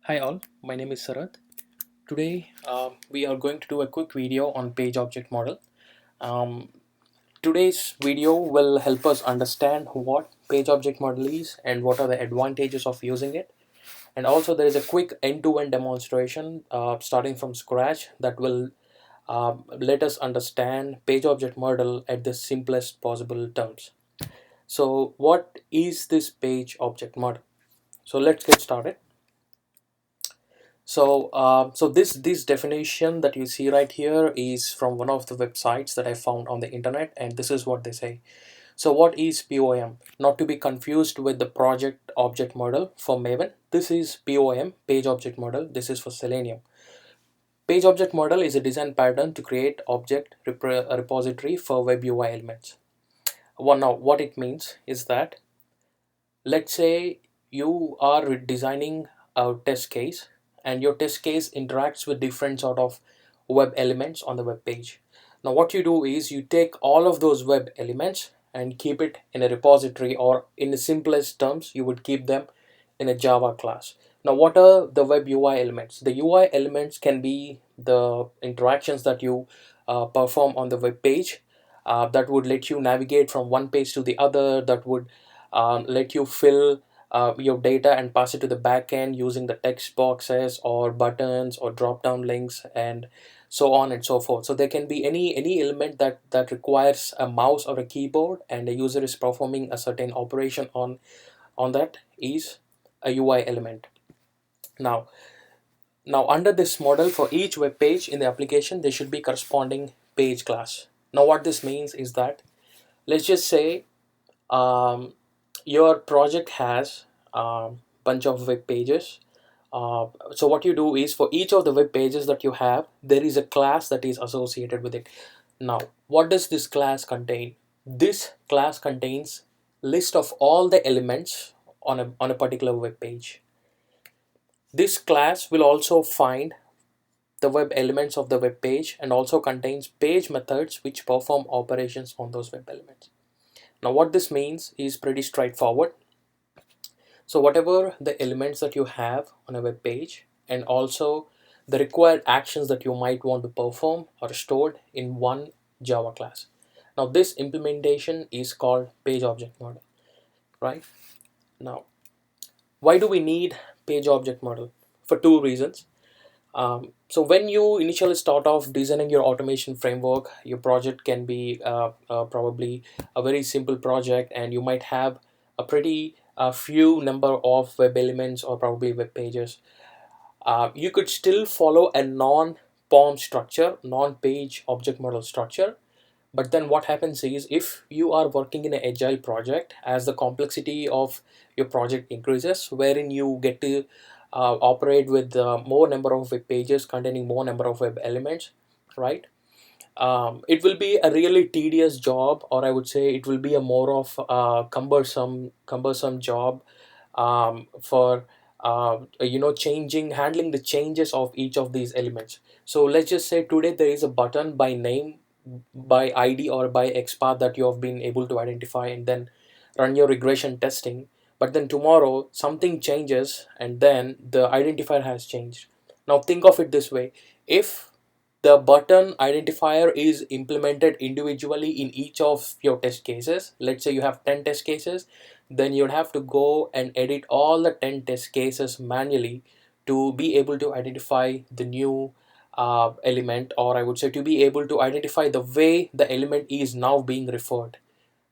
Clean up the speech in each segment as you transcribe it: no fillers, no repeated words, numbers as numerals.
Hi all, my name is Sarath. Today we are going to do a quick video on page object model. Um, Today's video will help us understand what page object model is and what are the advantages of using it. And also there is a quick end-to-end demonstration starting from scratch that will let us understand page object model at the simplest possible terms. So what is this page object model? So let's get started. So this definition that you see right here is from one of the websites that I found on the internet, and this is what they say. So what is POM? Not to be confused with the project object model for Maven. This is POM, page object model. This is for Selenium. Page object model is a design pattern to create object repository for web UI elements. Well, now what it means is that let's say you are designing a test case and your test case interacts with different sort of web elements on the web page. Now what you do is you take all of those web elements and keep it in a repository, or in the simplest terms you would keep them in a Java class. Now what are the web UI elements? The UI elements can be the interactions that you perform on the web page that would let you navigate from one page to the other, that would let you fill your data and pass it to the backend using the text boxes or buttons or drop down links and so on and so forth. So there can be any element that requires a mouse or a keyboard, and the user is performing a certain operation on that is a UI element. Now, now under this model, for each web page in the application there should be corresponding page class. Now what this means is that, let's just say um, your project has a bunch of web pages. So what you do is, for each of the web pages that you have, there is a class that is associated with it. Now what does this class contain? This class contains list of all the elements on a particular web page. This class will also find the web elements of the web page and also contains page methods which perform operations on those web elements. Now what this means is pretty straightforward. So whatever the elements that you have on a web page, and also the required actions that you might want to perform, are stored in one Java class. Now this implementation is called page object model, right? Now why do we need page object model? For two reasons. So when you initially start off designing your automation framework, your project can be probably a very simple project, and you might have a pretty few number of web elements or probably web pages. You could still follow a non-POM structure, non-page object model structure. But then what happens is, if you are working in an agile project, as the complexity of your project increases, wherein you get to operate with more number of web pages containing more number of web elements, right? It will be a really tedious job, or I would say it will be a more of cumbersome job for handling the changes of each of these elements. So let's just say today there is a button by name, by ID, or by XPath that you have been able to identify and then run your regression testing. But then tomorrow something changes and then the identifier has changed. Now think of it this way: if the button identifier is implemented individually in each of your test cases, let's say you have 10 test cases, then you'd have to go and edit all the 10 test cases manually to be able to identify the new element, or I would say to be able to identify the way the element is now being referred,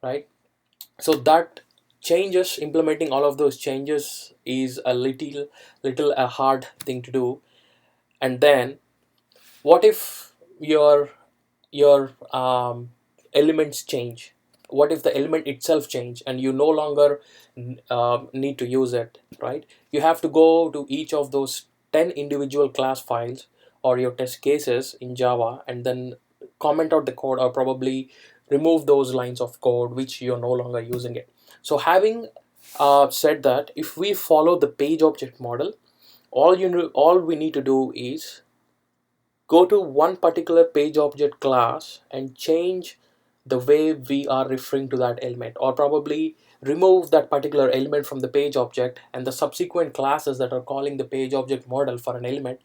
right? So that changes, implementing all of those changes is a little a hard thing to do. And then what if your elements change? What if the element itself change and you no longer need to use it, right? You have to go to each of those 10 individual class files or your test cases in Java and then comment out the code, or probably remove those lines of code which you're no longer using it. So having said that, if we follow the page object model, all we need to do is go to one particular page object class and change the way we are referring to that element, or probably remove that particular element from the page object, and the subsequent classes that are calling the page object model for an element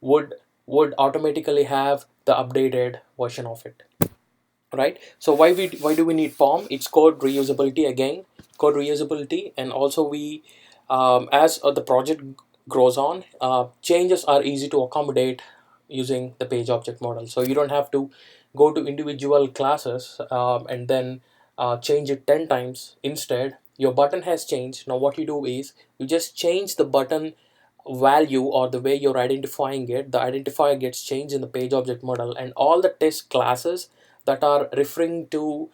would would automatically have the updated version of it, right? So why do we need POM? It's code reusability again, code reusability, and also we as the project grows on, changes are easy to accommodate using the page object model. So you don't have to go to individual classes and then change it 10 times. Instead, your button has changed. Now what you do is you just change the button value, or the way you're identifying it. The identifier gets changed in the page object model, and all the test classes that are referring to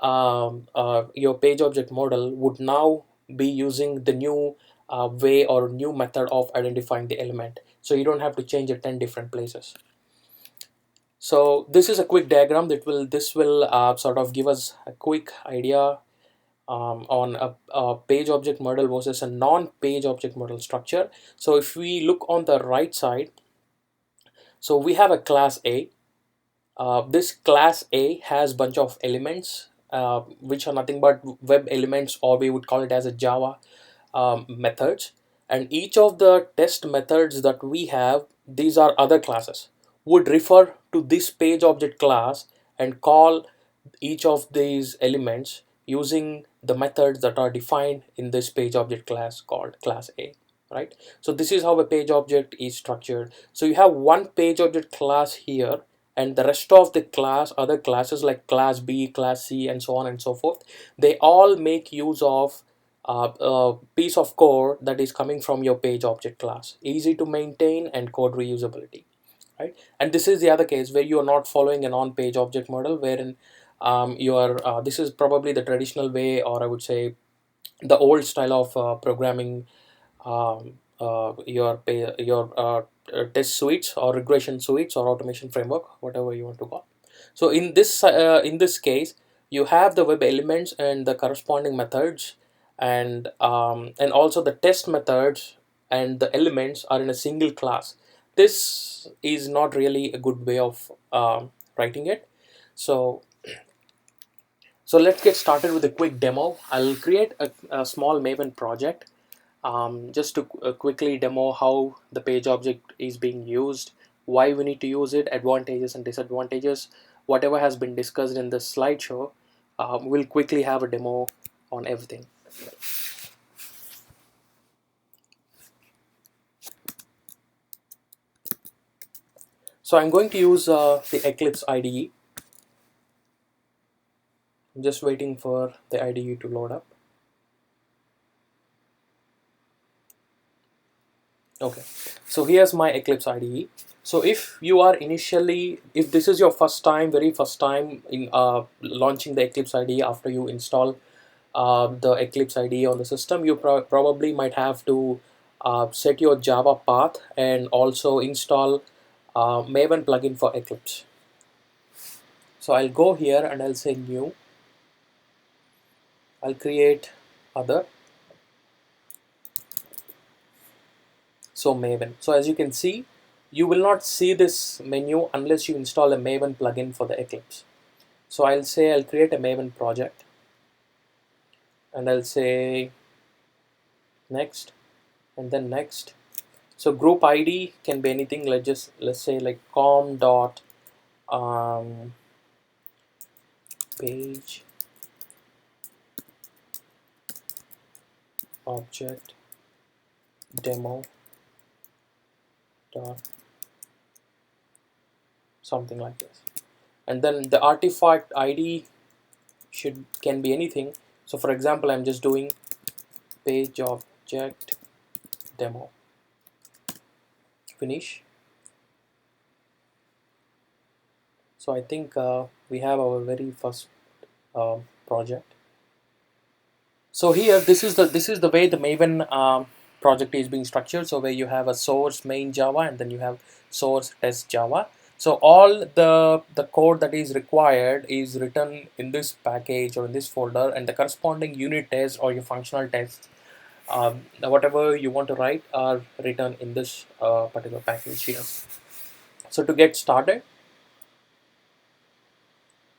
your page object model would now be using the new way or new method of identifying the element. So you don't have to change it 10 different places. So this is a quick diagram that will sort of give us a quick idea on a page object model versus a non-page object model structure. So if we look on the right side, so we have a class A. This class A has bunch of elements which are nothing but web elements, or we would call it as a Java methods. And each of the test methods that we have, these are other classes, would refer to this page object class and call each of these elements using the methods that are defined in this page object class called class A, right? So this is how a page object is structured. So you have one page object class here, and the rest of the class, other classes like class B, class C, and so on and so forth, they all make use of a piece of code that is coming from your page object class. Easy to maintain and code reusability, right? And this is the other case where you are not following an on-page object model, wherein you are this is probably the traditional way, or I would say the old style of programming test suites or regression suites or automation framework, whatever you want to call. So in this case, you have the web elements and the corresponding methods, and also the test methods and the elements are in a single class. This is not really a good way of writing it. So let's get started with a quick demo. I'll create a small Maven project just to quickly demo how the page object is being used, why we need to use it, advantages and disadvantages, whatever has been discussed in this slideshow. We'll quickly have a demo on everything. So I'm going to use the Eclipse IDE. I'm just waiting for the IDE to load up. Okay, so here's my Eclipse IDE. So if this is your very first time in launching the Eclipse IDE after you install the Eclipse IDE on the system, you probably might have to set your Java path and also install Maven plugin for Eclipse. So I'll go here and I'll say new. I'll create other. So Maven. So as you can see, you will not see this menu unless you install a Maven plugin for the Eclipse. So I'll create a Maven project, and I'll say next, and then next. So group ID can be anything. Let's say like com dot page object demo dot something like this, and then the artifact ID can be anything. So for example, I'm just doing page object demo. Finish. So I think we have our very first project. So here, this is the way the Maven project is being structured. So where you have a source main Java, and then you have source test Java. So all the code that is required is written in this package or in this folder, and the corresponding unit test or your functional tests, whatever you want to write, are written in this particular package here. So to get started,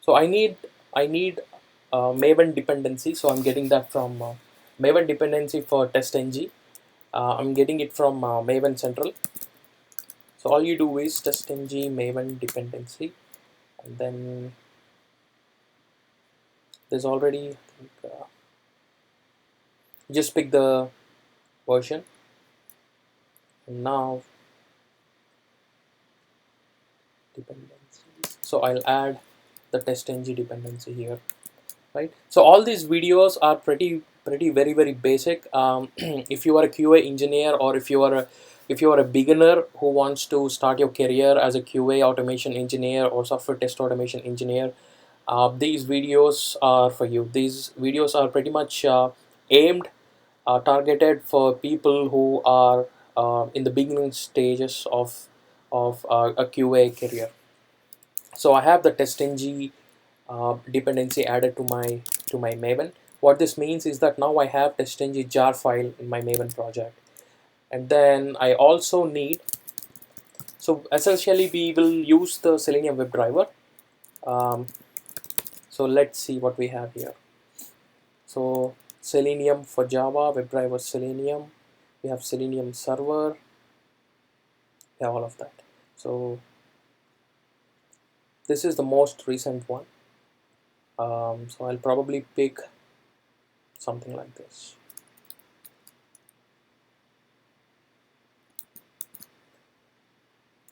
so I need Maven dependency. So I'm getting that from Maven dependency for testng. I'm getting it from Maven Central. So all you do is testng Maven dependency, and then there's already, I think, just pick the version, and now dependency. So I'll add the testng dependency here, right? So all these videos are pretty very basic. If you are a QA engineer, or if you are a beginner who wants to start your career as a QA automation engineer or software test automation engineer, these videos are for you. These videos are pretty much aimed, targeted for people who are in the beginning stages of a QA career. So I have the testng dependency added to my Maven. What this means is that now I have testng jar file in my Maven project, and then I also need. So essentially, we will use the Selenium WebDriver. Um, so let's see what we have here. So Selenium for Java, WebDriver Selenium. We have Selenium server. We have all of that. So this is the most recent one. So I'll probably pick something like this.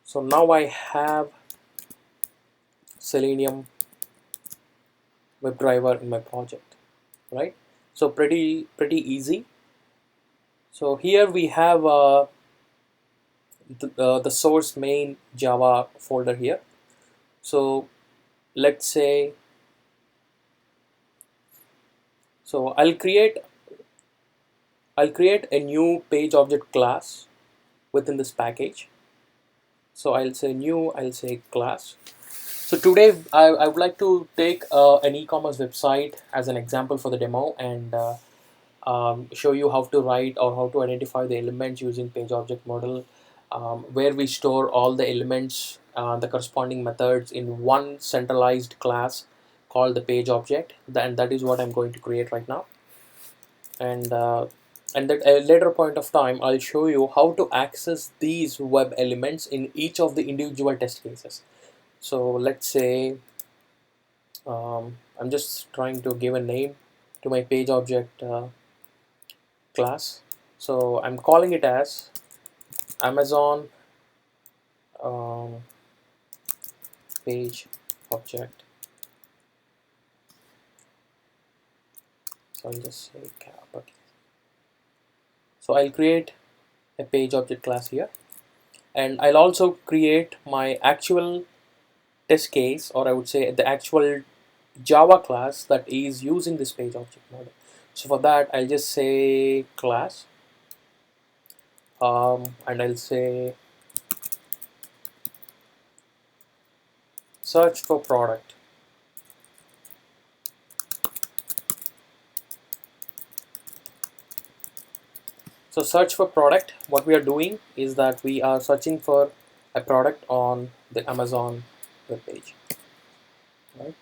So now I have Selenium WebDriver in my project, right? So pretty easy. So here we have the source main Java folder here. So let's say, so I'll create a new page object class within this package. So I'll say new, I'll say class. So today I would like to take an e-commerce website as an example for the demo, and show you how to write or how to identify the elements using page object model, where we store all the elements, the corresponding methods in one centralized class called the page object. And that is what I'm going to create right now. And at a later point of time, I'll show you how to access these web elements in each of the individual test cases. So let's say I'm just trying to give a name to my page object class. So I'm calling it as Amazon page object. So I'll just say cap. Okay. So I'll create a page object class here, and I'll also create my actual test case, or I would say the actual Java class that is using this page object model. So for that, I'll just say class, and I'll say search for product. So search for product, what we are doing is that we are searching for a product on the Amazon web page, right?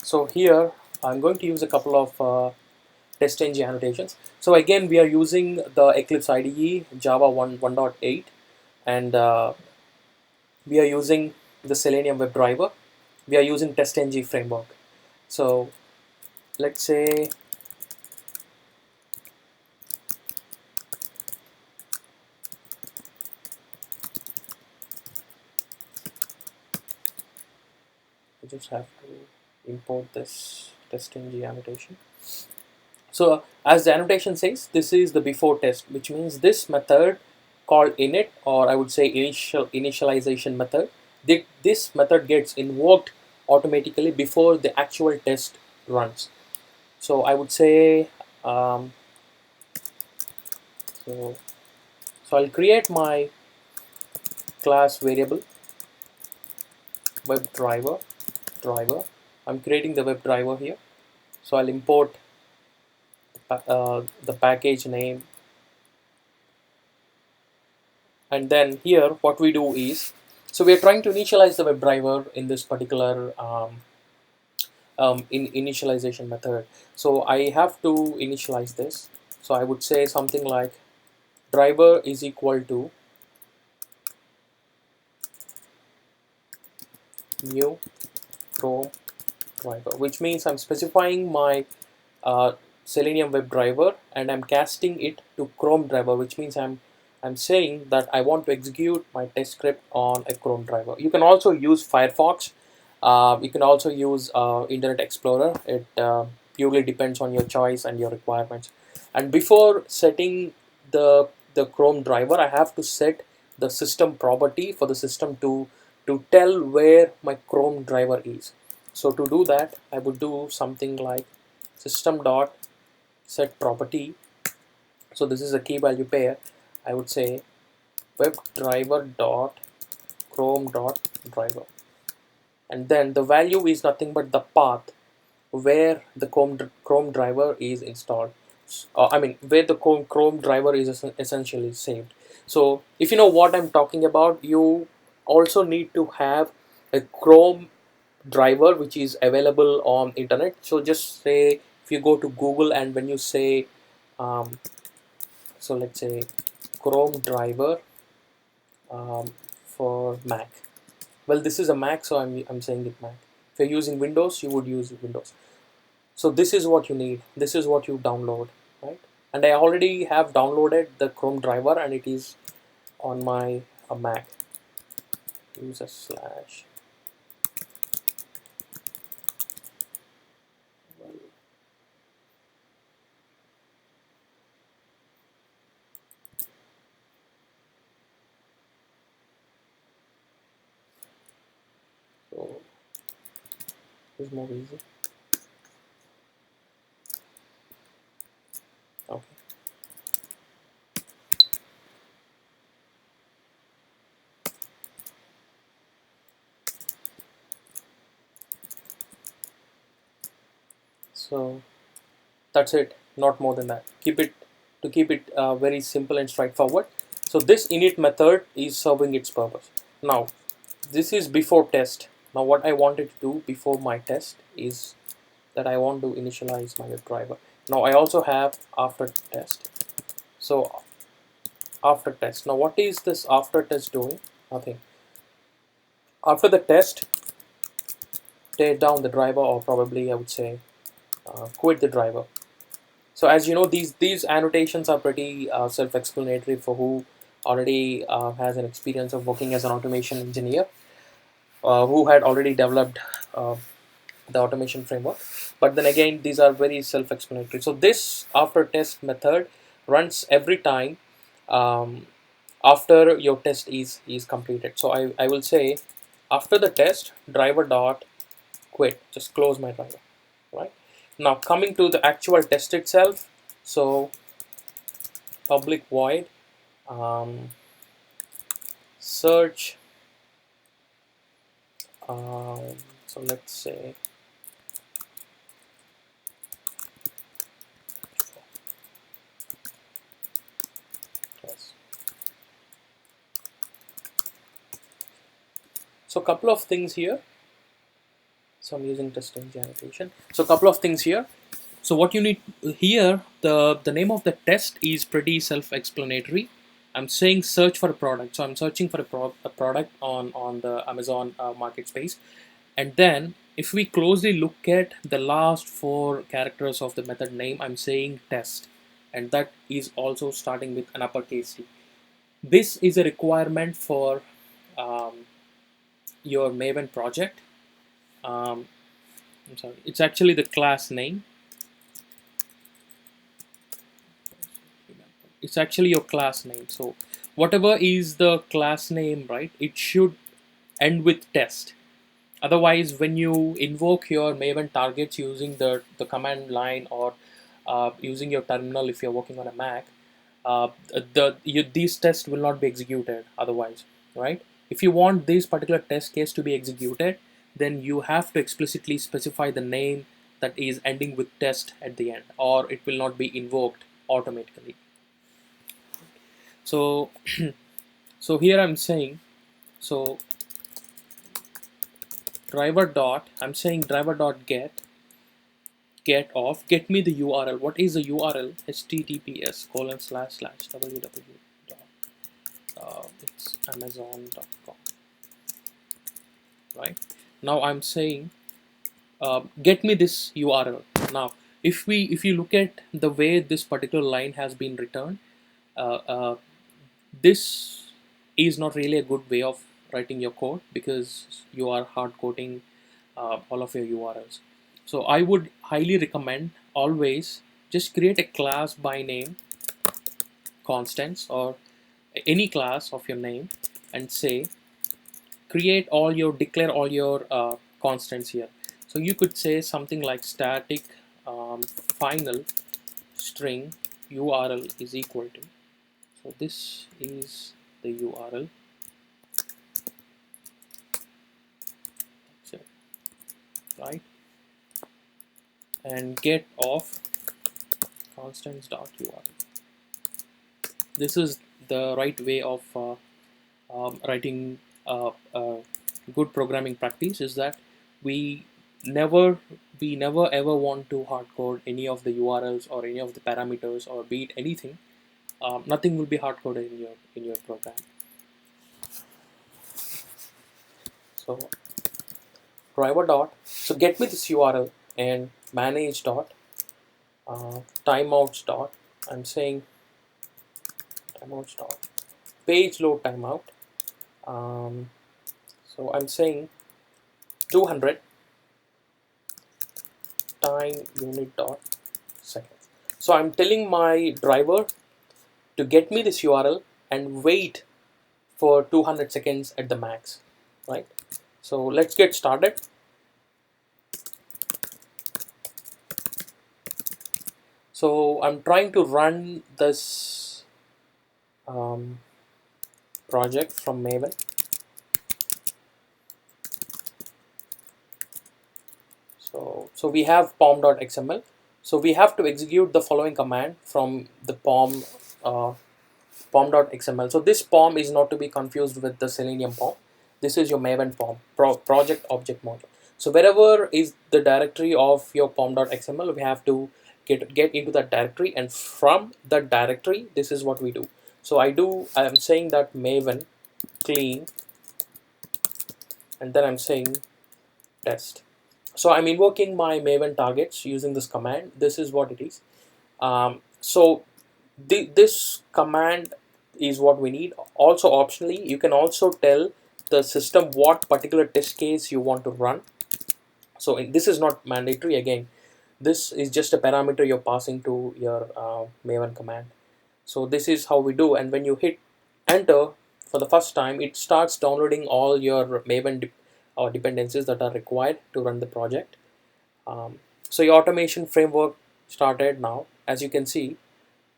So here I'm going to use a couple of testng annotations. So again, we are using the Eclipse IDE Java 1.8, and we are using the Selenium WebDriver. We are using testng framework. So let's say we just have to import this testng annotation. So as the annotation says, this is the before test, which means this method called init, or I would say initialization method, this method gets invoked automatically before the actual test runs. So I would say, so, so I'll create my class variable driver. I'm creating the WebDriver here. So I'll import the package name, and then here what we do is, So we are trying to initialize the WebDriver in this particular initialization method. So I have to initialize this. So I would say something like driver is equal to new Chrome driver, which means I'm specifying my uh, Selenium WebDriver and I'm casting it to Chrome driver, which means I'm saying that I want to execute my test script on a Chrome driver. You can also use Firefox. You can also use Internet Explorer. It purely depends on your choice and your requirements. And before setting the Chrome driver, I have to set the system property for the system to tell where my Chrome driver is. So to do that, I would do something like system dot set property. So this is a key value pair. I would say WebDriver dot Chrome dot driver, and then the value is nothing but the path where the Chrome driver is installed. I mean where the Chrome driver is essentially saved. So if you know what I'm talking about, you also need to have a Chrome driver which is available on internet. So just say if you go to Google and when you say um, so let's say Chrome driver for Mac. Well, this is a Mac, so I'm saying it Mac. If you're using Windows, you would use Windows. So this is what you need. This is what you download, right? And I already have downloaded the Chrome driver, and it is on my Mac. User slash. So it's more easy. Okay. So that's it. Not more than that. Keep it very simple and straightforward. So this init method is serving its purpose. Now this is before test. Now what I wanted to do before my test is that I want to initialize my WebDriver. Now I also have after test. So after test. Now what is this after test doing? Nothing. After the test, tear down the driver, or probably I would say quit the driver. So as you know, these annotations are pretty self-explanatory for who already has an experience of working as an automation engineer, who had already developed uh, the automation framework. But then again, these are very self-explanatory. So this after test method runs every time um, after your test is completed. So I will say after the test driver dot quit, just close my driver, right? Now coming to the actual test itself, so public void um, search, um, so let's say test. So a couple of things here. So I'm using test engine annotation. So a couple of things here. So what you need here, the name of the test is pretty self-explanatory. I'm saying search for a product. So I'm searching for a product on the Amazon market space. And then if we closely look at the last four characters of the method name, I'm saying test. And that is also starting with an uppercase T. This is a requirement for um, your Maven project. Um, I'm sorry, it's actually the class name. It's actually your class name. So whatever is the class name, right, it should end with test. Otherwise, when you invoke your Maven targets using the command line, or using your terminal if you're working on a Mac, these tests will not be executed otherwise, right? If you want this particular test case to be executed, then you have to explicitly specify the name that is ending with test at the end, or it will not be invoked automatically. So so here I'm saying, so driver dot, I'm saying driver dot get me the URL. What is the URL? https://www it's amazon.com, right? Now I'm saying get me this URL. Now if you look at the way this particular line has been returned, uh, uh, this is not really a good way of writing your code because you are hard coding all of your URLs. So I would highly recommend always just create a class by name constants or any class of your name and say declare all your constants here. So you could say something like static final string URL is equal to, so this is the URL, so, right, and get of constants.url. This is the right way of writing good programming practice, is that we never we never ever want to hard code any of the URLs or any of the parameters or be it anything. Nothing will be hard coded in your program. So driver dot, so get me this URL and manage dot timeouts dot, I'm saying timeouts dot page load timeout. um, so I'm saying 200 time unit dot seconds. So I'm telling my driver to get me this URL and wait for 200 seconds at the max, right? So let's get started. So I'm trying to run this project from Maven. So we have pom.xml. So we have to execute the following command from the pom.xml. So this pom is not to be confused with the Selenium pom. This is your Maven pom, project object module. So wherever is the directory of your pom.xml, we have to get into that directory, and from that directory, this is what we do. So I'm saying that Maven clean, and then I'm saying test. So I'm invoking my Maven targets using this command. This is what it is. So this command is what we need. Also optionally, you can also tell the system what particular test case you want to run. So this is not mandatory. Again, this is just a parameter you're passing to your Maven command. So this is how we do, and when you hit enter for the first time, it starts downloading all your Maven dependencies that are required to run the project. So your automation framework started now. As you can see,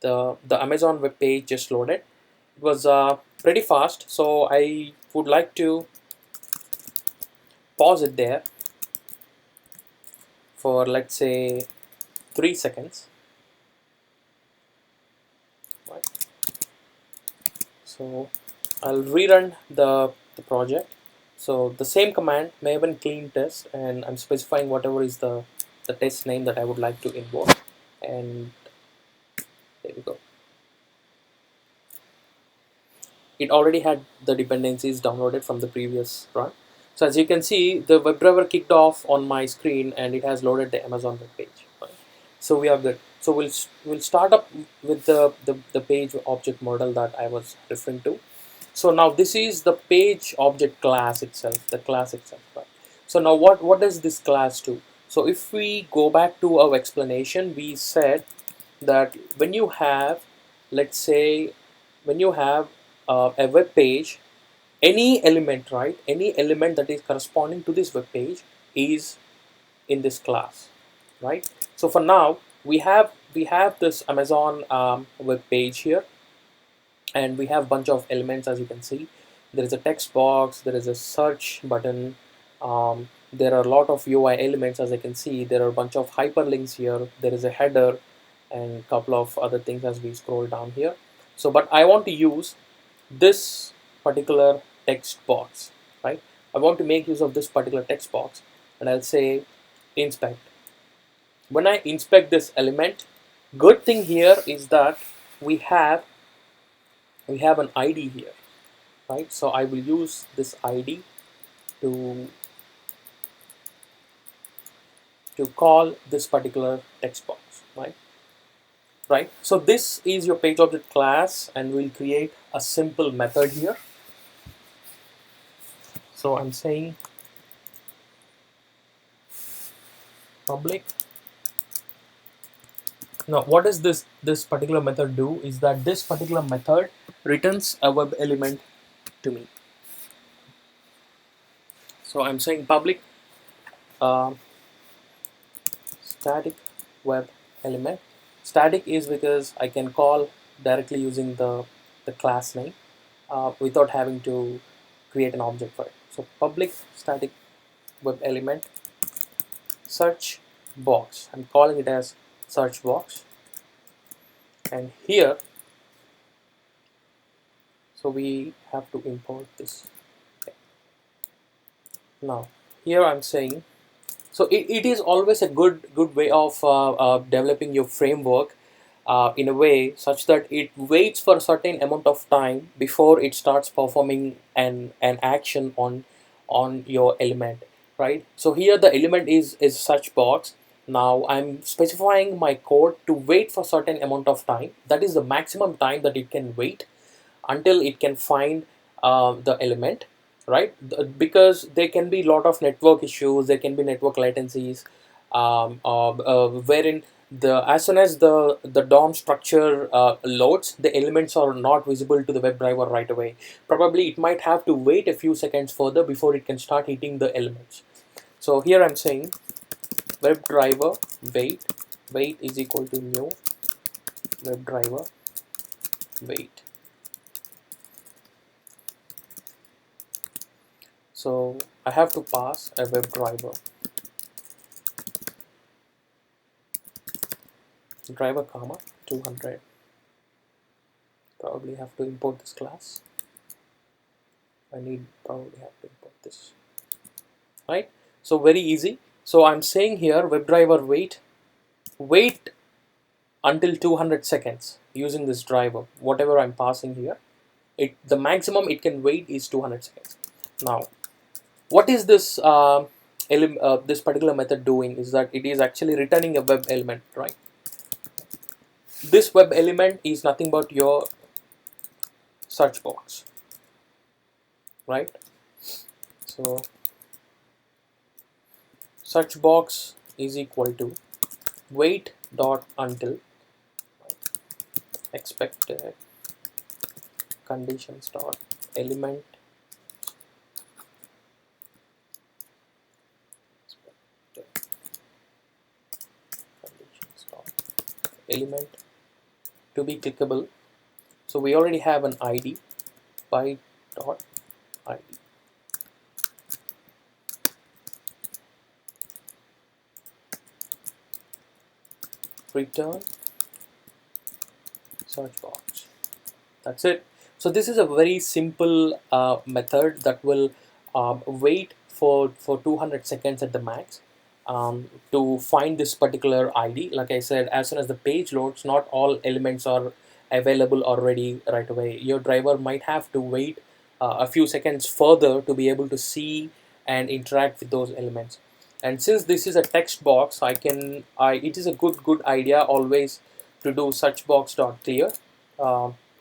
the Amazon web page just loaded. It was pretty fast, so I would like to pause it there for, let's say, 3 seconds. Right. So I'll rerun the project. So the same command, Maven clean test, and I'm specifying whatever is the test name that I would like to invoke, and there we go. It already had the dependencies downloaded from the previous run. So as you can see, the WebDriver kicked off on my screen and it has loaded the Amazon web page. Right? So we are good. So we'll start up with the page object model that I was referring to. So now this is the page object class itself, the class itself. Right? So now what does this class do? So if we go back to our explanation, we said that when you have, let's say, when you have a web page, any element, right, any element that is corresponding to this web page is in this class, right? So for now, we have this Amazon web page here, and we have a bunch of elements. As you can see, there is a text box, there is a search button, there are a lot of UI elements. As I can see, there are a bunch of hyperlinks here, there is a header and a couple of other things as we scroll down here. So but I want to use this particular text box, right? I want to make use of this particular text box, and I'll say inspect. When I inspect this element, good thing here is that we have an ID here, right? So I will use this ID to call this particular text box, right? Right. So this is your page object class, and we'll create a simple method here. So I'm saying public. Now, what does this particular method do? Is that this particular method returns a web element to me. So I'm saying public uh, static web element. Static is because I can call directly using the class name without having to create an object for it. So public static web element search box. I'm calling it as search box, and here, so we have to import this. Okay. Now here I'm saying, so it is always a good way of developing your framework in a way such that it waits for a certain amount of time before it starts performing an action on your element, right? So here the element is search box. Now I'm specifying my code to wait for certain amount of time. That is the maximum time that it can wait until it can find the element, right? Because there can be a lot of network issues, there can be network latencies, wherein as soon as the DOM structure loads, the elements are not visible to the WebDriver right away. Probably it might have to wait a few seconds further before it can start hitting the elements. So here I'm saying WebDriver wait is equal to new WebDriver wait. So I have to pass a WebDriver driver comma 200. Probably have to import this class. Probably have to import this, right? So very easy. So I'm saying here WebDriver wait until 200 seconds using this driver. Whatever I'm passing here, the maximum it can wait is 200 seconds. Now, what is this particular method doing? Is that it is actually returning a web element, right? This web element is nothing but your search box, right? So search box is equal to wait dot until expected conditions dot element expected conditions dot element to be clickable. So we already have an ID by dot ID. Return search box. That's it. So this is a very simple method that will wait for 200 seconds at the max to find this particular ID. Like I said, as soon as the page loads, not all elements are available already right away. Your driver might have to wait a few seconds further to be able to see and interact with those elements. And since this is a text box, it is a good idea always to do search box dot clear.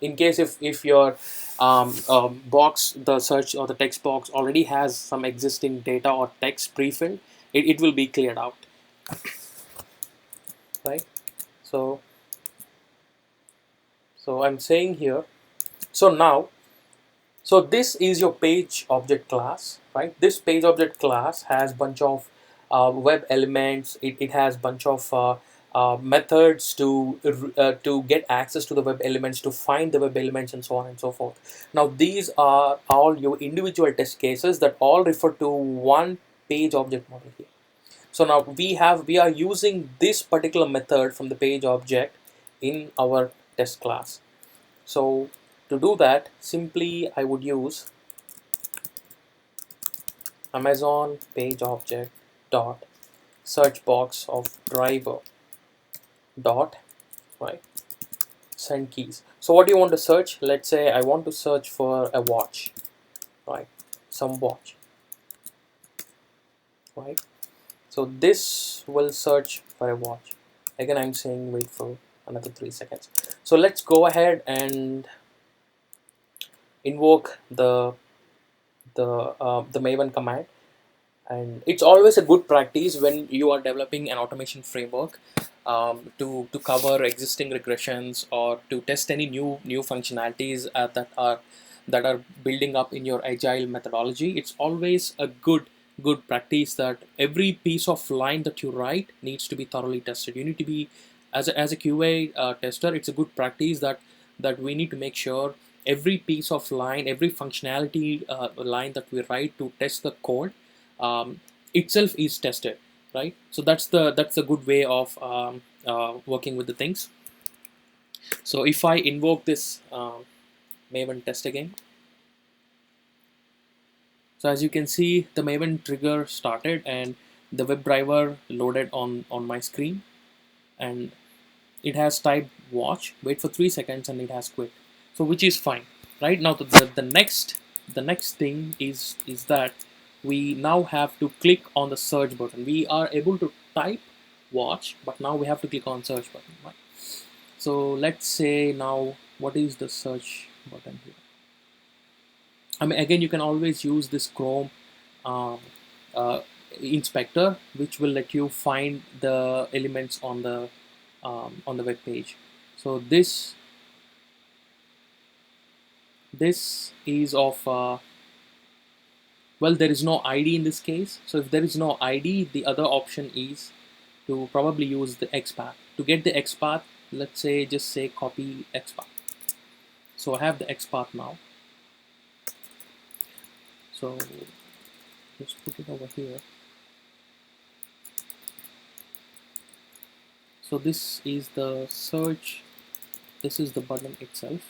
In case if your box, the search or the text box already has some existing data or text pre-filled, it will be cleared out, right? So I'm saying here, so now, so this is your page object class, right? This page object class has bunch of web elements. It has bunch of methods to get access to the web elements, to find the web elements, and so on and so forth. Now these are all your individual test cases that all refer to one page object model here. So now we are using this particular method from the page object in our test class. So to do that, simply I would use Amazon page object dot search box of driver dot, right, send keys. So what do you want to search? Let's say I want to search for a watch, right, some watch, right. So this will search for a watch. Again, I'm saying wait for another 3 seconds. So let's go ahead and invoke the Maven command. And it's always a good practice when you are developing an automation framework, to cover existing regressions or to test any new functionalities that are building up in your agile methodology. It's always a good practice that every piece of line that you write needs to be thoroughly tested. You need to be, as a QA tester, it's a good practice that we need to make sure every piece of line, every functionality line that we write to test the code, um, itself is tested, right? So that's the good way of working with the things. So if I invoke this Maven test again, so as you can see, the Maven trigger started and the WebDriver loaded on my screen, and it has typed watch, wait for 3 seconds, and it has quit. So which is fine, right? Now the next thing is that we now have to click on the search button. We are able to type watch, but now we have to click on search button, right? So let's say now, what is the search button here? I mean, again, you can always use this Chrome um, uh, inspector, which will let you find the elements on the web page. So this is of well, there is no ID in this case. So if there is no ID, the other option is to probably use the XPath. To get the XPath, let's say just say copy XPath. So I have the XPath now. So let's put it over here. So this is the search. This is the button itself.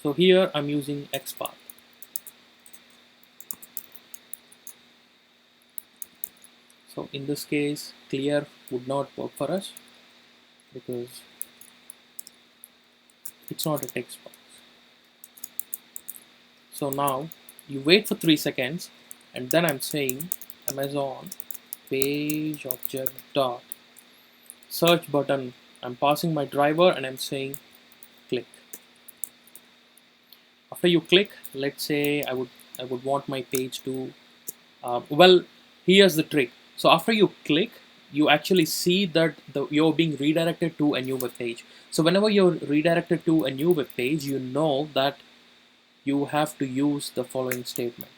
So here I'm using XPath. So in this case, clear would not work for us because it's not a text box. So now you wait for 3 seconds, and then I'm saying Amazon page object dot search button. I'm passing my driver and I'm saying click. After you click, let's say I would want my page to well, here's the trick. So after you click, you actually see that you're being redirected to a new web page. So whenever you're redirected to a new web page, you know that you have to use the following statement,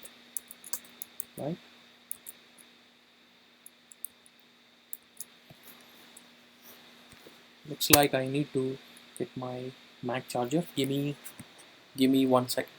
right? Looks like I need to get my Mac charger. Give me 1 second.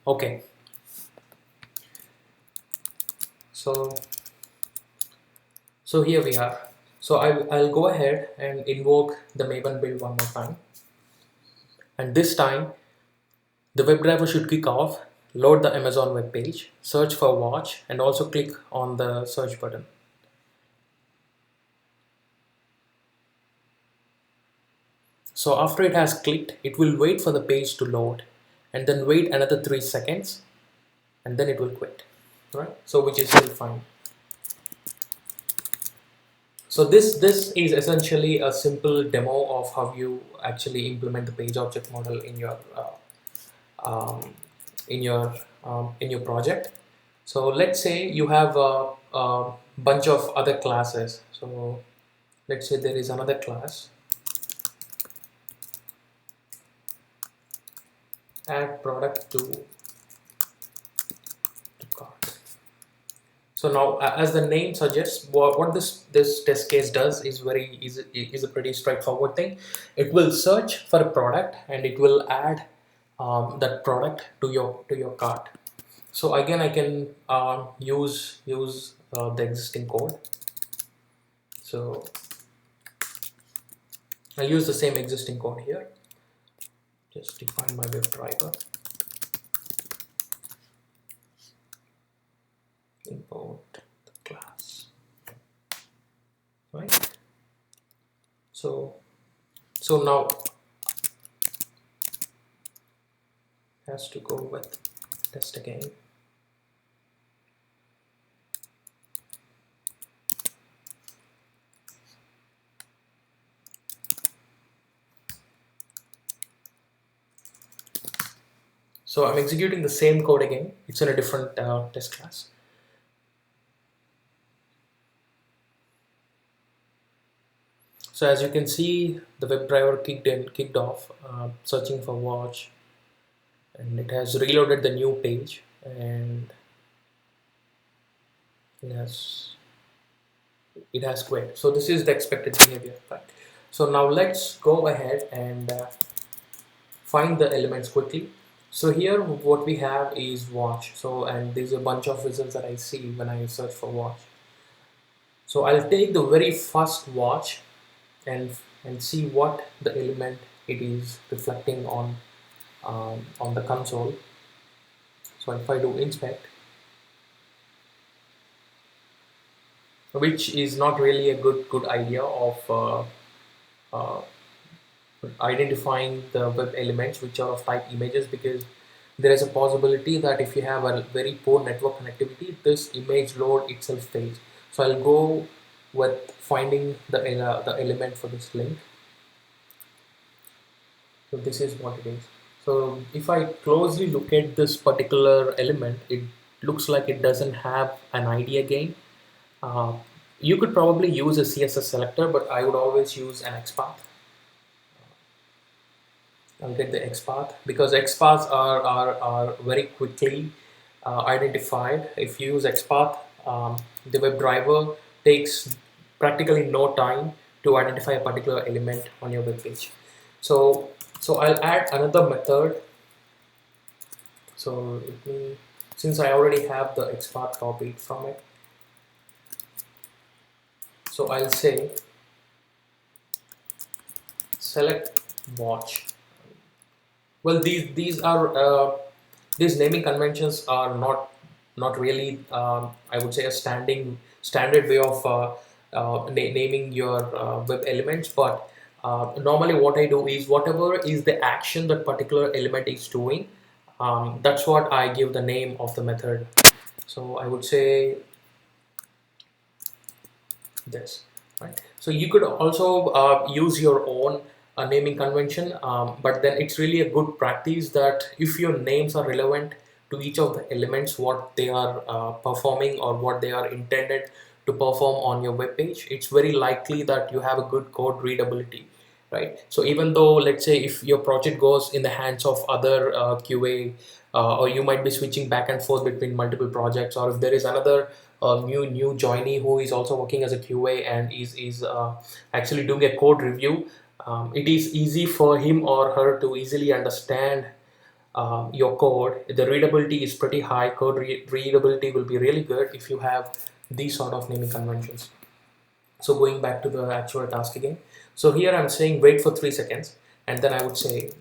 Okay, so here we are. So I'll go ahead and invoke the Maven build one more time, and this time the WebDriver should kick off, load the Amazon web page, search for watch, and also click on the search button. So after it has clicked, it will wait for the page to load and then wait another 3 seconds and then it will quit, right? So which is still fine. So this is essentially a simple demo of how you actually implement the page object model in your um, in your in your project. So let's say you have a bunch of other classes. So let's say there is another class, add product to cart. So now, as the name suggests, what this test case does is very easy, is a pretty straightforward thing. It will search for a product and it will add that product to your cart. So again, I can use the existing code. So I'll use the same existing code here. Just define my WebDriver. Import the class. Right. So now has to go with test again. So I'm executing the same code again. It's in a different test class. So as you can see, the WebDriver kicked off, searching for watch, and it has reloaded the new page, and it has quit. So this is the expected behavior, right? So now let's go ahead and find the elements quickly. So here what we have is watch. So, and there's a bunch of results that I see when I search for watch. So I'll take the very first watch and see what the element it is reflecting on the console. So if I do inspect, which is not really a good idea of identifying the web elements which are of type images, because there is a possibility that if you have a very poor network connectivity, this image load itself fails. So I'll go with finding the element for this link. So this is what it is. So if I closely look at this particular element, it looks like it doesn't have an ID again. You could probably use a CSS selector, but I would always use an XPath. I'll get the XPath because XPaths are very quickly identified. If you use XPath, the WebDriver takes practically no time to identify a particular element on your web page. So I'll add another method. So since I already have the XPath copied from it, so I'll say select watch. Well, these are these naming conventions are not really I would say a standard way of naming your web elements, but normally what I do is whatever is the action that particular element is doing, that's what I give the name of the method. So I would say this, right? So you could also use your own naming convention, but then it's really a good practice that if your names are relevant to each of the elements, what they are performing or what they are intended to perform on your web page, it's very likely that you have a good code readability, right? So even though, let's say, if your project goes in the hands of other QA, or you might be switching back and forth between multiple projects, or if there is another new joinee who is also working as a QA and is actually doing a code review, it is easy for him or her to easily understand your code. The readability is pretty high. Code readability will be really good if you have these sort of naming conventions. So going back to the actual task again. So here I'm saying wait for 3 seconds, and then I would say,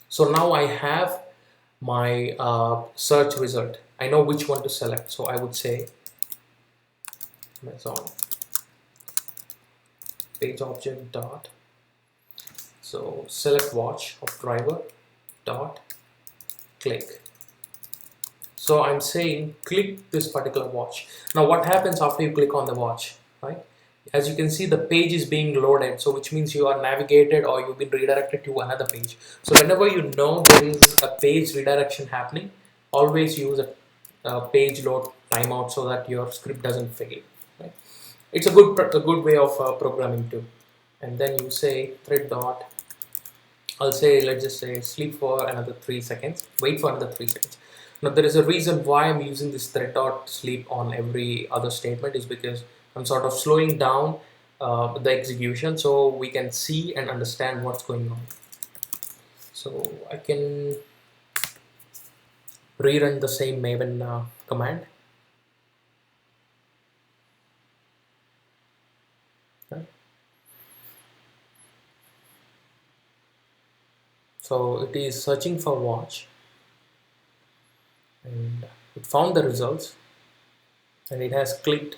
so now I have my search result. I know which one to select. So I would say Amazon page object dot So select watch of driver dot click. So I'm saying click this particular watch. Now what happens after you click on the watch, right? As you can see, the page is being loaded, so which means you are navigated or you've been redirected to another page. So whenever you know there is a page redirection happening, always use a page load timeout so that your script doesn't fail. Right? It's a good way of programming too. And then you say thread dot. I'll say, let's just say sleep for another 3 seconds, wait for another 3 seconds. Now there is a reason why I'm using this thread dot sleep on every other statement is because I'm sort of slowing down the execution so we can see and understand what's going on. So I can rerun the same Maven command. Right? So it is searching for watch and it found the results and it has clicked,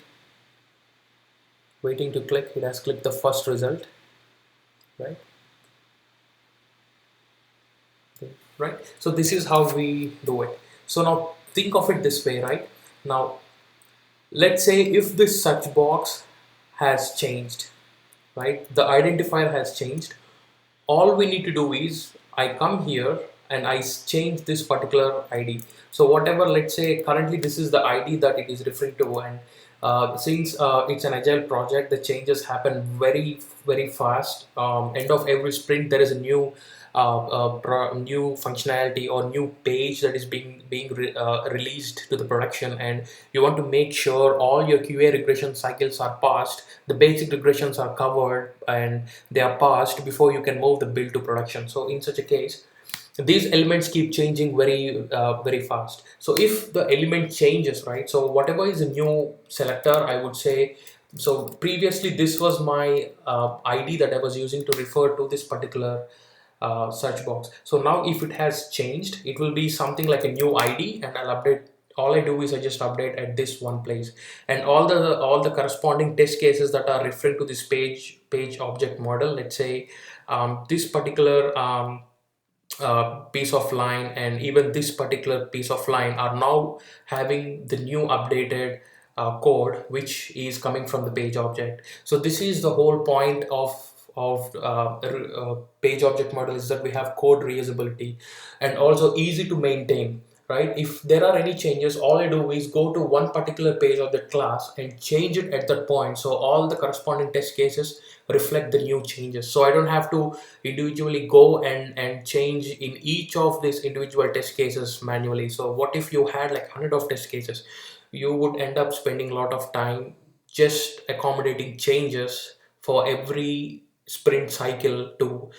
waiting to click, it has clicked the first result, right? Right, so this is how we do it. So now think of it this way, right? Now let's say if this search box has changed, right, the identifier has changed, all we need to do is I come here and I change this particular ID. So whatever, let's say currently this is the ID that it is referring to, and since it's an agile project, the changes happen very fast. End of every sprint there is a new functionality or new page that is being released to the production, and you want to make sure all your QA regression cycles are passed, the basic regressions are covered and they are passed before you can move the build to production. So in such a case, these elements keep changing very fast. So if the element changes, right, so whatever is a new selector, I would say, so previously this was my ID that I was using to refer to this particular search box. So now if it has changed, it will be something like a new ID, and I'll update. All I do is I just update at this one place, and all the corresponding test cases that are referring to this page object model, let's say this particular piece of line and even this particular piece of line are now having the new updated code which is coming from the page object. So this is the whole point of page object model, is that we have code reusability and also easy to maintain. Right, if there are any changes, all I do is go to one particular page of the class and change it at that point, so all the corresponding test cases reflect the new changes, so I don't have to individually go and change in each of these individual test cases manually. So what if you had like 100 of test cases? You would end up spending a lot of time just accommodating changes for every sprint cycle to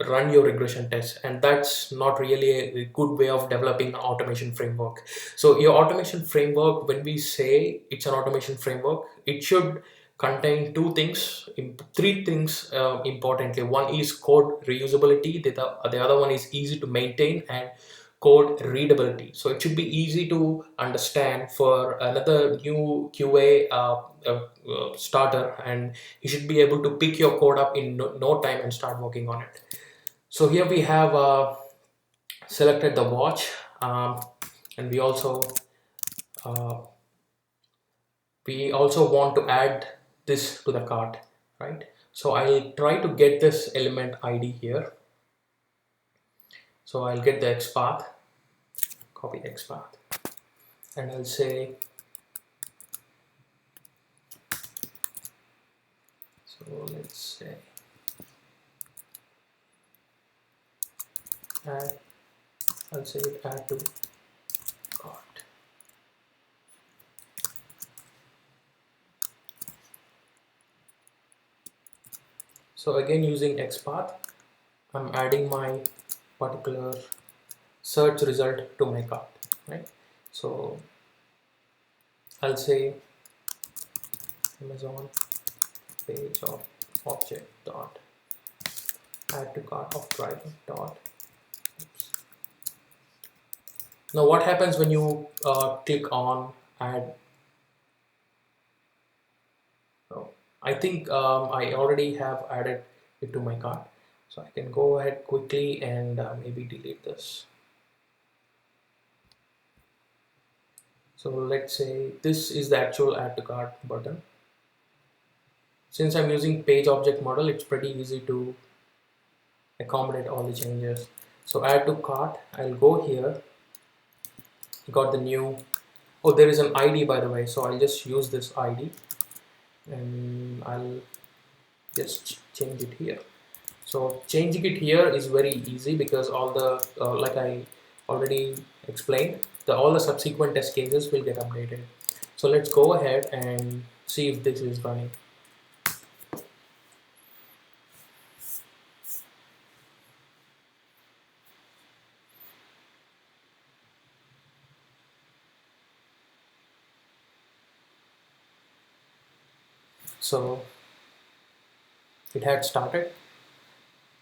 run your regression tests, and that's not really a good way of developing an automation framework. So your automation framework, when we say it's an automation framework, it should contain three things importantly. One is code reusability, the other one is easy to maintain, and code readability. So it should be easy to understand for another new QA starter, and you should be able to pick your code up in no time and start working on it. So here we have selected the watch, and uh, we also want to add this to the cart, right? So I'll try to get this element ID here. So I'll get the XPath, copy XPath, and I'll say, so let's say add, I'll say add to cart. So again, using XPath, I'm adding my particular search result to my cart, right? So I'll say Amazon page of object dot add to cart of driver dot. Oops. Now what happens when you click on add? Oh, I think I already have added it to my cart. So I can go ahead quickly and maybe delete this. So let's say this is the actual add to cart button. Since I'm using page object model, it's pretty easy to accommodate all the changes. So add to cart, I'll go here, got the new, oh, there is an ID by the way, so I'll just use this ID and I'll just change it here. So changing it here is very easy because all the like I already explained, all the subsequent test cases will get updated. So let's go ahead and see if this is running. So it had started,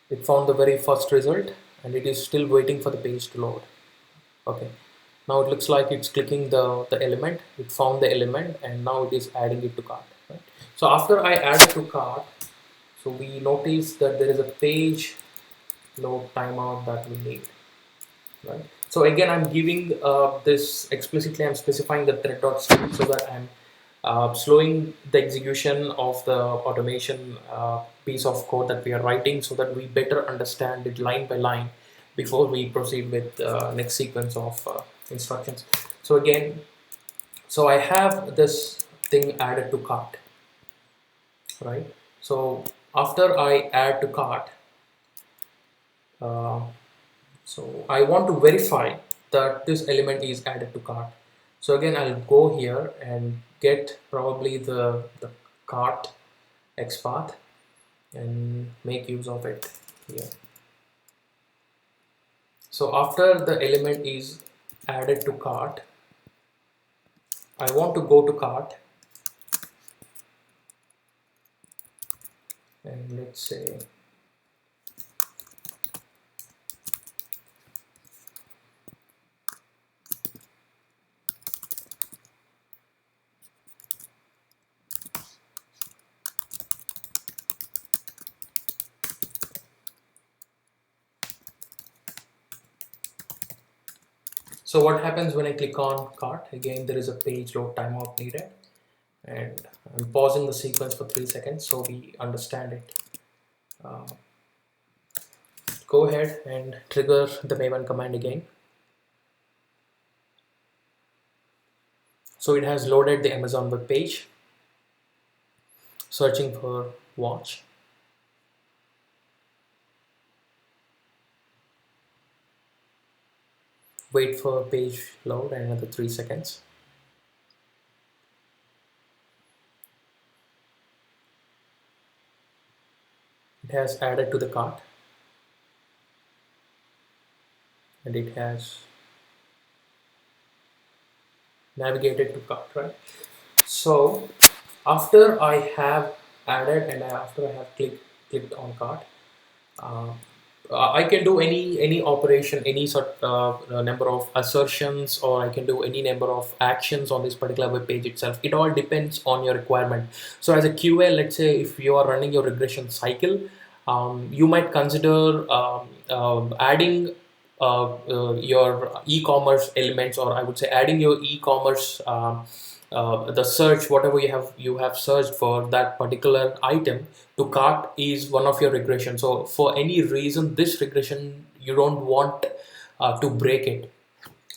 it found the very first result and it is still waiting for the page to load. Okay, now it looks like it's clicking the element, it found the element and now it is adding it to cart, right? So after I add it to cart, so we notice that there is a page load timeout that we need, right? So again, I'm giving this explicitly, I'm specifying the thread.speed so that I'm slowing the execution of the automation piece of code that we are writing so that we better understand it line by line before we proceed with next sequence of instructions. So again, so I have this thing added to cart, right? So after I add to cart, uh, so I want to verify that this element is added to cart. So again, I'll go here and get probably the cart XPath and make use of it here. So after the element is added to cart, I want to go to cart and let's say so what happens when I click on cart? Again, there is a page load timeout needed, and I'm pausing the sequence for 3 seconds so we understand it. Go ahead and trigger the maven command again. So it has loaded the Amazon web page, searching for watch. Wait for page load and another 3 seconds. It has added to the cart and it has navigated to cart, right? So after I have added and after I have clicked on cart, uh, I can do any operation, any sort number of assertions, or I can do any number of actions on this particular web page itself. It all depends on your requirement. So as a QA, let's say if you are running your regression cycle, you might consider adding your e-commerce elements, or I would say adding your e-commerce the search, whatever you have searched for that particular item to cart is one of your regression. So for any reason, this regression you don't want to break it.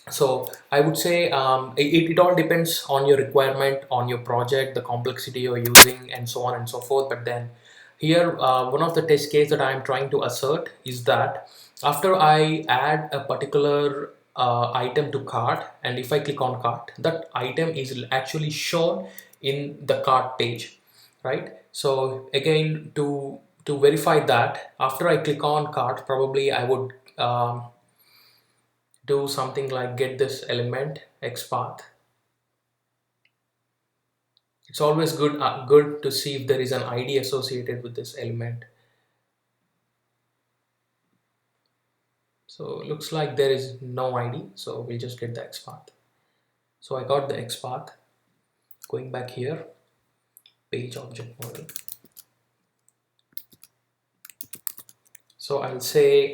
So I would say it all depends on your requirement, on your project, the complexity you're using, and so on and so forth. But then here, one of the test case that I'm trying to assert is that after I add a particular item to cart, and if I click on cart, that item is actually shown in the cart page, right? So again, to verify that, after I click on cart, probably I would do something like get this element XPath. It's always good to see if there is an ID associated with this element. So it looks like there is no ID, so we'll just get the XPath. So I got the XPath. Going back here, page object model. So I'll say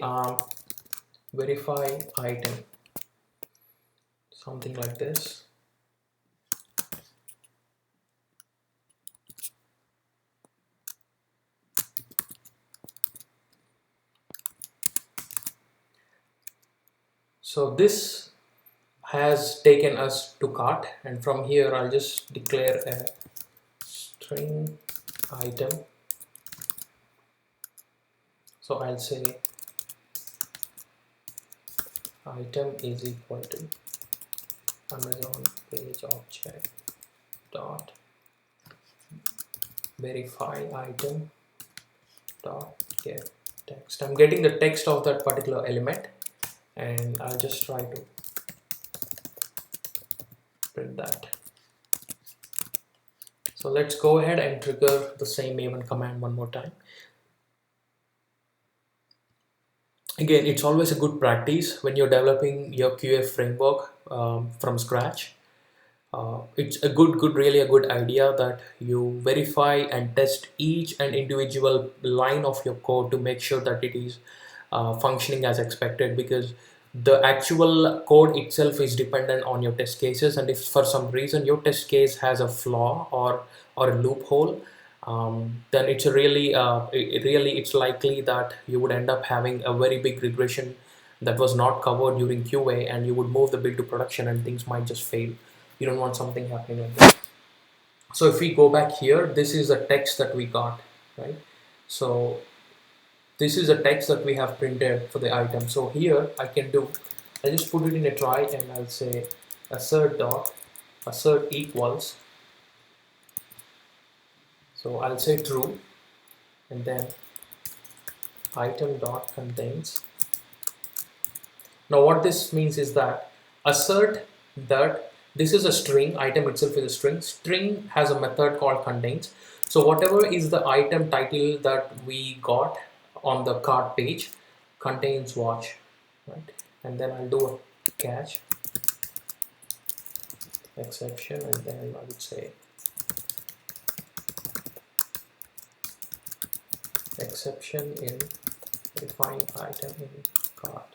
verify item, something like this. So this has taken us to cart, and from here I'll just declare a string item. So I'll say item is equal to Amazon page object dot verify item dot get text. I'm getting the text of that particular element, and I'll just try to print that. So let's go ahead and trigger the same A1 command one more time. Again, it's always a good practice when you're developing your QA framework from scratch. It's really a good idea that you verify and test each and individual line of your code to make sure that it is functioning as expected, because the actual code itself is dependent on your test cases, and if for some reason your test case has a flaw or a loophole, then it's it's likely that you would end up having a very big regression that was not covered during QA, and you would move the build to production and things might just fail. You don't want something happening like that. So if we go back here, this is the text that we got, right? So this is the text that we have printed for the item. So here I just put it in a try, and I'll say assert equals. So I'll say true, and then item dot contains. Now what this means is that assert that this is a string, item itself is a string. String has a method called contains. So whatever is the item title that we got on the cart page contains watch, right? And then I'll do a catch exception, and then I would say exception in define item in cart,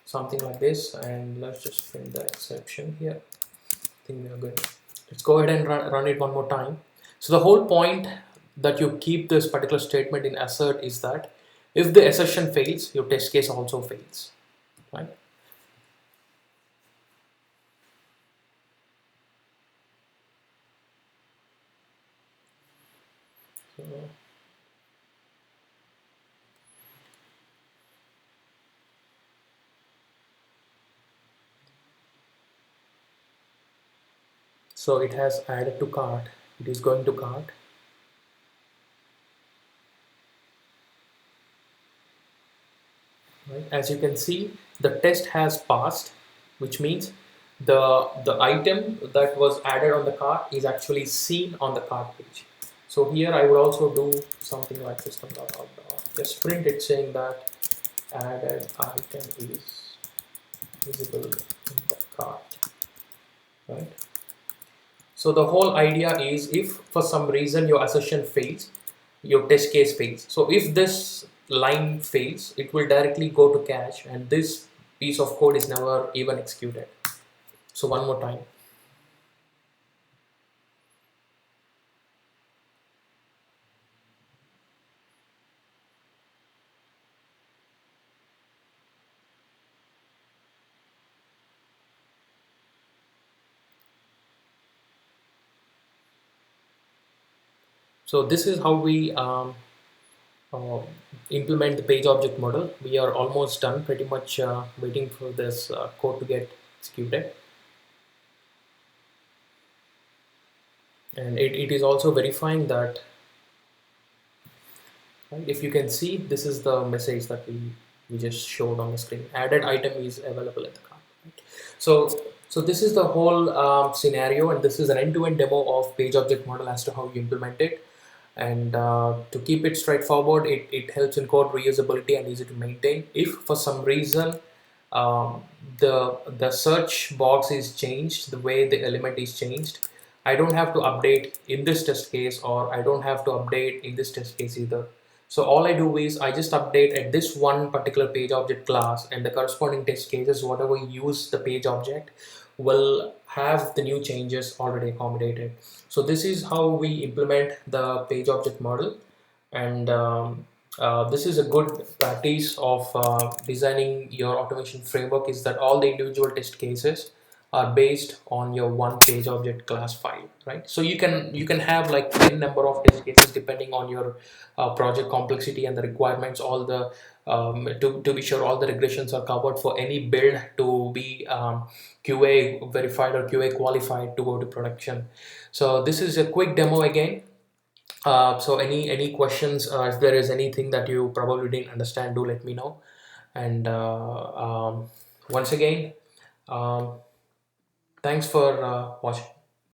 something like this, and let's just print the exception here. I think we are good. Let's go ahead and run it one more time. So the whole point that you keep this particular statement in assert is that if the assertion fails, your test case also fails, right? So it has added to cart. It is going to cart. Right? As you can see, the test has passed, which means the item that was added on the cart is actually seen on the cart page. So here I would also do something like system.out. Just print it saying that added item is visible in the cart, right? So the whole idea is, if for some reason your assertion fails, your test case fails. So if this line fails, it will directly go to cache, and this piece of code is never even executed. So one more time. So this is how we implement the page object model. We are almost done, pretty much waiting for this code to get executed. And it is also verifying that, right? If you can see, this is the message that we just showed on the screen. Added item is available in the cart. Right? So this is the whole scenario, and this is an end-to-end demo of page object model as to how you implement it. And to keep it straightforward, it helps in code reusability and easy to maintain. If for some reason the search box is changed, the way the element is changed, I don't have to update in this test case, or I don't have to update in this test case either. So all I do is I just update at this one particular page object class, and the corresponding test cases, whatever use the page object, will have the new changes already accommodated. So this is how we implement the page object model. And this is a good practice of designing your automation framework, is that all the individual test cases are based on your one page object class file, right? So you can have like n number of test cases depending on your project complexity and the requirements. All the to be sure all the regressions are covered for any build to be QA verified or QA qualified to go to production. So this is a quick demo again. So any questions, if there is anything that you probably didn't understand, do let me know. And once again, um, thanks for watching.